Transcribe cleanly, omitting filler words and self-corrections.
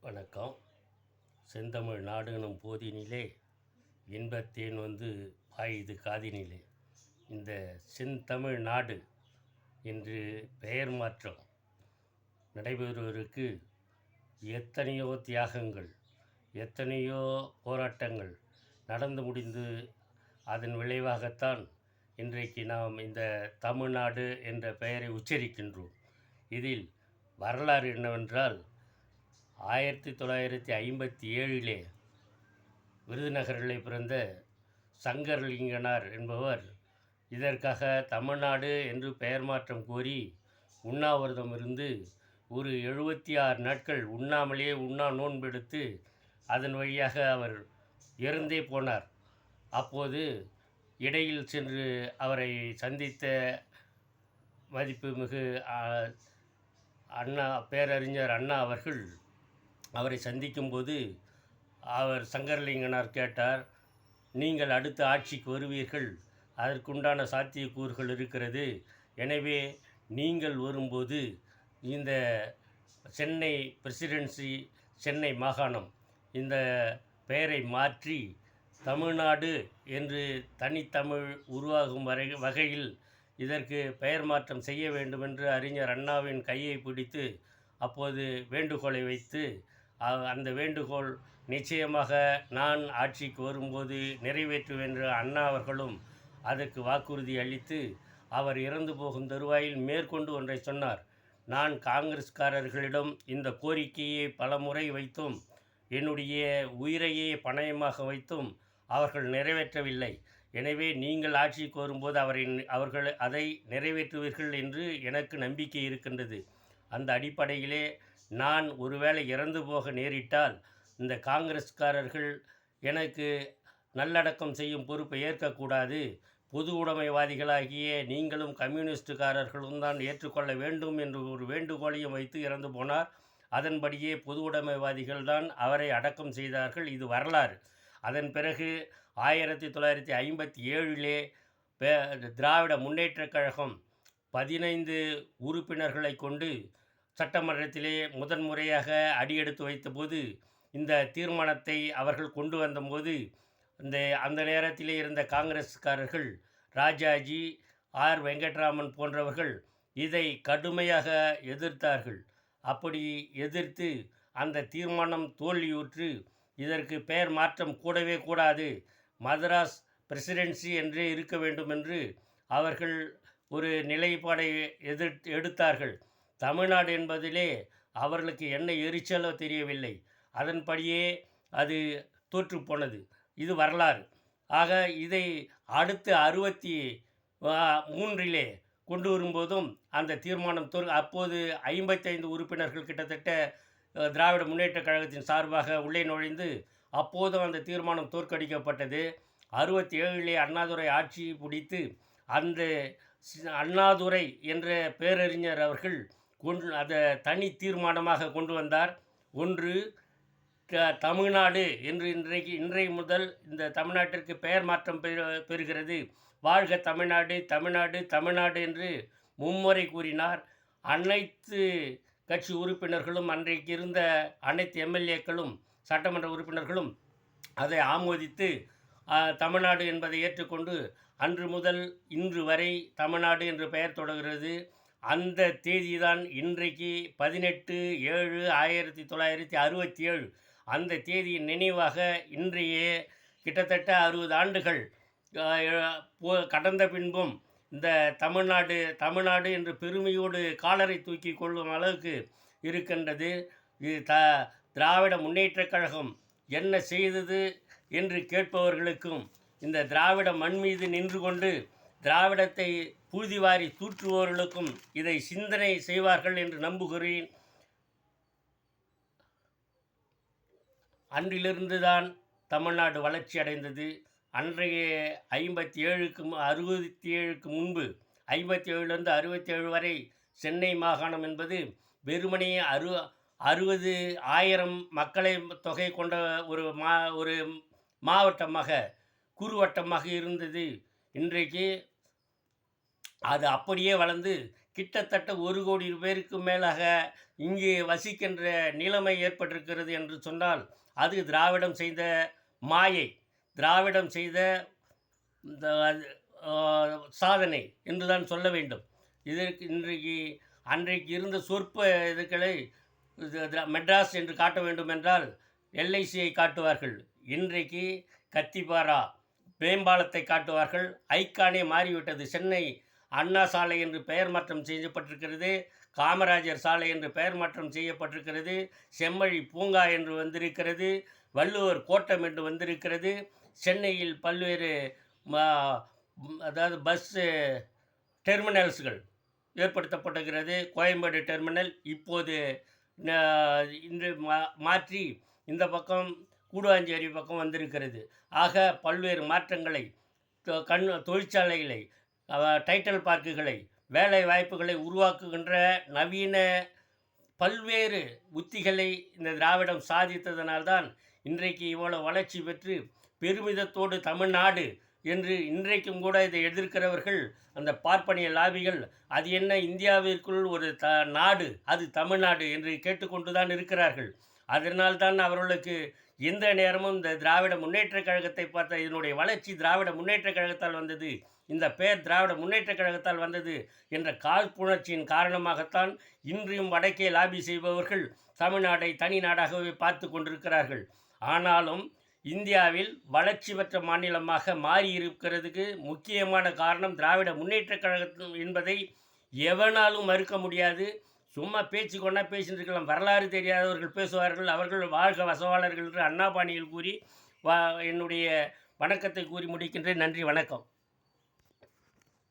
வணக்கம். செந்தமிழ் நாடுனும் போதினிலே இன்பத்தேன் வந்து பாயுது காதினிலே. இந்த செந்தமிழ் நாடு என்று பெயர் மாற்றம் நடைபெறுவதற்கு எத்தனையோ தியாகங்கள், எத்தனையோ போராட்டங்கள் நடந்து முடிந்து அதன் விளைவாகத்தான் இன்றைக்கு நாம் இந்த தமிழ்நாடு என்ற பெயரை உச்சரிக்கின்றோம். இதில் வரலாறு என்னவென்றால், 1957 விருதுநகரிலே பிறந்த சங்கரலிங்கனார் என்பவர் இதற்காக தமிழ்நாடு என்று பெயர் மாற்றம் கோரி உண்ணாவிரதம் இருந்து ஒரு 76 நாட்கள் உண்ணாமலே நோன்பெடுத்து அதன் வழியாக அவர் இறந்தே போனார். அப்போது இடையில் சென்று அவரை சந்தித்த மதிப்புமிகு அண்ணா, பேரறிஞர் அண்ணா அவர்கள் அவரை சந்திக்கும்போது அவர் சங்கரலிங்கனார் கேட்டார், நீங்கள் அடுத்த ஆட்சிக்கு வருவீர்கள், அதற்குண்டான சாத்தியக்கூறுகள் இருக்கிறது. எனவே நீங்கள் வரும்போது இந்த சென்னை பிரசிடென்சி, சென்னை மாகாணம் இந்த பெயரை மாற்றி தமிழ்நாடு என்று தனித்தமிழ் உருவாகும் வகையில் இதற்கு பெயர் மாற்றம் செய்ய வேண்டுமென்று அறிஞர் அண்ணாவின் கையை பிடித்து அப்போது வேண்டுகோளை வைத்து, அந்த வேண்டுகோள் நிச்சயமாக நான் ஆட்சிக்கு வரும்போது நிறைவேற்றுவேன் என்று அண்ணா அவர்களும் அதற்கு வாக்குறுதி அளித்து அவர் இறந்து போகும் தருவாயில் மேற்கொண்டு ஒன்றை சொன்னார். நான் காங்கிரஸ்காரர்களிடம் இந்த கோரிக்கையை பல முறை வைத்தும், என்னுடைய உயிரையே பணயமாக வைத்தும் அவர்கள் நிறைவேற்றவில்லை. எனவே நீங்கள் ஆட்சிக்கு வரும்போது அவர்கள் அதை நிறைவேற்றுவீர்கள் என்று எனக்கு நம்பிக்கை இருக்கின்றது. அந்த அடிப்படையிலே நான் ஒருவேளை இறந்து போக நேரிட்டால் இந்த காங்கிரஸ்காரர்கள் எனக்கு நல்லடக்கம் செய்யும் பொறுப்பை ஏற்கக்கூடாது. பொது உடைமைவாதிகளாகிய நீங்களும் கம்யூனிஸ்டுக்காரர்களும் தான் ஏற்றுக்கொள்ள வேண்டும் என்று ஒரு வேண்டுகோளையும் வைத்து இறந்து போனார். அதன்படியே பொது உடைமைவாதிகள் தான் அவரை அடக்கம் செய்தார்கள். இது வரலாறு. அதன் பிறகு 1957 திராவிட முன்னேற்றக் கழகம் 15 உறுப்பினர்களை கொண்டு சட்டமன்றத்திலே முதன்முறையாக அடியெடுத்து வைத்தபோது இந்த தீர்மானத்தை அவர்கள் கொண்டு வந்தபோது அந்த நேரத்திலே இருந்த காங்கிரஸ்காரர்கள், ராஜாஜி, ஆர் வெங்கட்ராமன் போன்றவர்கள் இதை கடுமையாக எதிர்த்தார்கள். அப்படி எதிர்த்து அந்த தீர்மானம் தோல்வியுற்று இதற்கு பெயர் மாற்றம் கூடவே கூடாது, மதராஸ் பிரசிடென்சி என்றே இருக்க வேண்டும் என்று அவர்கள் ஒரு நிலைப்பாடை எடுத்தார்கள். தமிழ்நாடு என்பதிலே அவர்களுக்கு என்ன எரிச்சலோ தெரியவில்லை. அதன்படியே அது தோற்றுப்போனது. இது வரலாறு. ஆக இதை அடுத்து 63 கொண்டு வரும்போதும் அந்த தீர்மானம் அப்போது 55 உறுப்பினர்கள் கிட்டத்தட்ட திராவிட முன்னேற்றக் கழகத்தின் சார்பாக உள்ளே நுழைந்து அப்போதும் அந்த தீர்மானம் தோற்கடிக்கப்பட்டது. 67 அண்ணாதுரை ஆட்சி பிடித்து அந்த அண்ணாதுரை என்ற பேரறிஞர் அவர்கள் அதை தனி தீர்மானமாக கொண்டு வந்தார். ஒன்று, தமிழ்நாடு என்று இன்றைய முதல் இந்த தமிழ்நாட்டிற்கு பெயர் மாற்றம் பெறுகிறது. வாழ்க தமிழ்நாடு, தமிழ்நாடு, தமிழ்நாடு என்று மும்முறை கூறினார். அனைத்து கட்சி உறுப்பினர்களும், அன்றைக்கு இருந்த அனைத்து எம்எல்ஏக்களும், சட்டமன்ற உறுப்பினர்களும் அதை ஆமோதித்து தமிழ்நாடு என்பதை ஏற்றுக்கொண்டு அன்று முதல் இன்று வரை தமிழ்நாடு என்று பெயர் தொடர்கிறது. அந்த தேதிதான் இன்றைக்கு 18/7/1967 அந்த தேதியின் நினைவாக இன்றைய கிட்டத்தட்ட 60 ஆண்டுகள் கடந்த பின்பும் இந்த தமிழ்நாடு என்று பெருமையோடு காலரை தூக்கி கொள்ளும் அளவுக்கு இருக்கின்றது. இது திராவிட முன்னேற்றக் கழகம் என்ன செய்தது என்று கேட்பவர்களுக்கும், இந்த திராவிட மண் மீது நின்று கொண்டு திராவிடத்தை பூதிவாரி தூற்றுபவர்களுக்கும் இதை சிந்தனை செய்வார்கள் என்று நம்புகிறேன். அன்றிலிருந்து தான் தமிழ்நாடு வளர்ச்சி அடைந்தது. அன்றைய 67க்கு முன்பு 57லிருந்து 67 வரை சென்னை மாகாணம் என்பது வெறுமனே 60,000 மக்களை தொகை கொண்ட ஒரு மாவட்டமாக, குறுவட்டமாக இருந்தது. இன்றைக்கு அது அப்படியே வளர்ந்து கிட்டத்தட்ட 1,00,00,000 பேருக்கு மேலாக இங்கே வசிக்கின்ற நிலைமை ஏற்பட்டிருக்கிறது என்று சொன்னால் அது திராவிடம் செய்த மாயை, திராவிடம் செய்த இந்த சாதனை என்று தான் சொல்ல வேண்டும். இதற்கு இன்றைக்கு அன்றைக்கு இருந்த சொற்ப இதுகளை மெட்ராஸ் என்று காட்ட வேண்டுமென்றால் எல்ஐசியை காட்டுவார்கள். இன்றைக்கு கத்திப்பாரா மேம்பாலத்தை காட்டுவார்கள். ஐகானே மாறிவிட்டது. சென்னை அண்ணா சாலை என்று பெயர் மாற்றம் செய்யப்பட்டிருக்கிறது. காமராஜர் சாலை என்று பெயர் மாற்றம் செய்யப்பட்டிருக்கிறது. செம்மழி பூங்கா என்று வந்திருக்கிறது. வள்ளுவர் கோட்டம் என்று வந்திருக்கிறது. சென்னையில் பல்வேறு அதாவது பஸ்ஸு டெர்மினல்ஸ்கள் ஏற்படுத்தப்பட்டிருக்கிறது. கோயம்பேடு டெர்மினல் இப்போது இன்று மாற்றி இந்த பக்கம் கூடுவாஞ்சேரி பக்கம் வந்திருக்கிறது. ஆக பல்வேறு மாற்றங்களை தொழிற்சாலைகளை, டைட்டில் பார்க்குகளை, வேலை வாய்ப்புகளை உருவாக்குகின்ற நவீன பல்வேறு உத்திகளை இந்த திராவிடம் சாதித்ததனால்தான் இன்றைக்கு இவ்வளோ வளர்ச்சி பெற்று பெருமிதத்தோடு தமிழ்நாடு என்று இன்றைக்கும் கூட இதை எதிர்க்கிறவர்கள் அந்த பார்ப்பனிய லாபிகள் அது என்ன இந்தியாவிற்குள் ஒரு நாடு அது தமிழ்நாடு என்று கேட்டுக்கொண்டு தான் இருக்கிறார்கள். அதனால்தான் அவர்களுக்கு எந்த நேரமும் இந்த திராவிட முன்னேற்றக் கழகத்தை பார்த்த இதனுடைய வளர்ச்சி திராவிட முன்னேற்றக் கழகத்தால் வந்தது, இந்த பெயர் திராவிட முன்னேற்றக் கழகத்தால் வந்தது என்ற காழ்ப்புணர்ச்சியின் காரணமாகத்தான் இன்றையும் வடக்கே லாபி செய்பவர்கள் தமிழ்நாட்டை தனி நாடாகவே பார்த்து கொண்டிருக்கிறார்கள். ஆனாலும் இந்தியாவில் வளர்ச்சி பெற்ற மாநிலமாக மாறி இருக்கிறதுக்கு முக்கியமான காரணம் திராவிட முன்னேற்றக் கழகம் என்பதை எவனாலும் மறுக்க முடியாது. சும்மா பேச்சு கொண்டா பேசிட்டு இருக்கலாம். வரலாறு தெரியாதவர்கள் பேசுவார்கள். அவர்கள் வாழ்க வசவாளர்கள் என்று அண்ணாபாணியில் கூறி என்னுடைய வணக்கத்தை கூறி முடிக்கின்றேன். நன்றி, வணக்கம்.